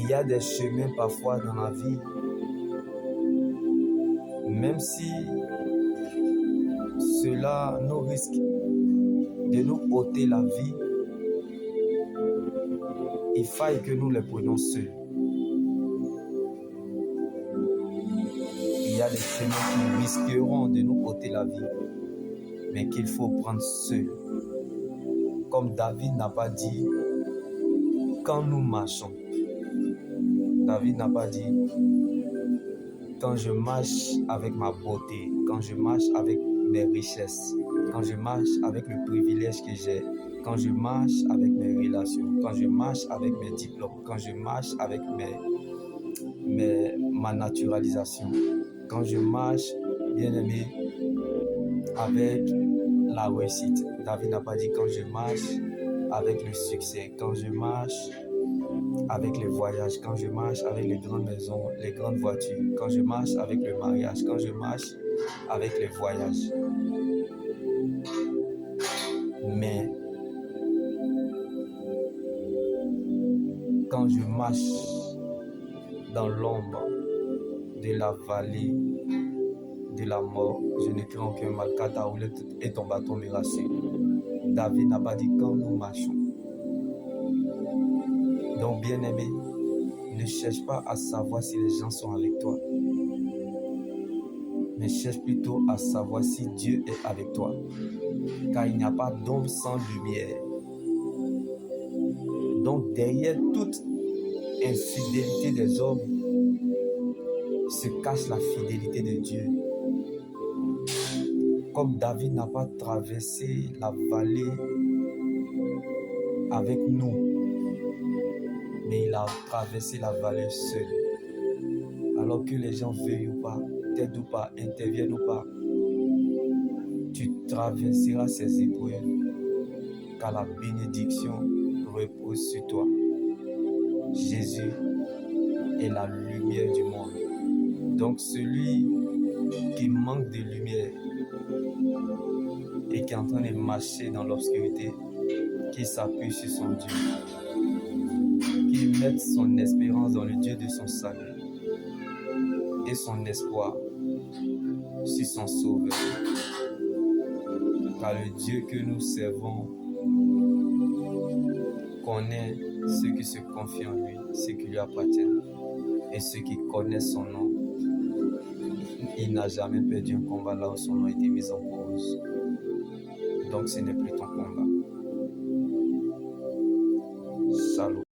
Il y a des chemins parfois dans la vie, même si cela nous risque de nous ôter la vie, il faille que nous les prenions seuls. Il y a des chemins qui risqueront de nous ôter la vie, mais qu'il faut prendre seul. Comme David n'a pas dit, quand nous marchons. David n'a pas dit, quand je marche avec ma beauté, quand je marche avec mes richesses, quand je marche avec le privilège que j'ai, quand je marche avec mes relations, quand je marche avec mes diplômes, quand je marche avec ma naturalisation, quand je marche, bien aimé, avec la réussite. David n'a pas dit quand je marche avec le succès, quand je marche avec les voyages, quand je marche avec les grandes maisons, les grandes voitures, quand je marche avec le mariage, quand je marche avec les voyages. Mais quand je marche dans l'ombre de la vallée de la mort, je ne crains aucun mal, car ta houlette et ton bâton me rassurent. David n'a pas dit quand nous marchons. Donc, bien-aimé, ne cherche pas à savoir si les gens sont avec toi, mais cherche plutôt à savoir si Dieu est avec toi, car il n'y a pas d'ombre sans lumière. Donc, derrière toute infidélité des hommes se cache la fidélité de Dieu. Comme David n'a pas traversé la vallée avec nous, mais il a traversé la vallée seul. Alors que les gens veuillent ou pas, t'aident ou pas, interviennent ou pas, tu traverseras ces épreuves, car la bénédiction repose sur toi. Jésus est la lumière du monde. Donc celui qui manque de lumière et qui est en train de marcher dans l'obscurité, qui s'appuie sur son Dieu, qui mette son espérance dans le Dieu de son salut et son espoir sur son Sauveur. Car le Dieu que nous servons connaît ceux qui se confient en lui, ceux qui lui appartiennent et ceux qui connaissent son nom. Il n'a jamais perdu un combat là où son nom a été mis en cause. Donc ce n'est plus ton combat. Salut.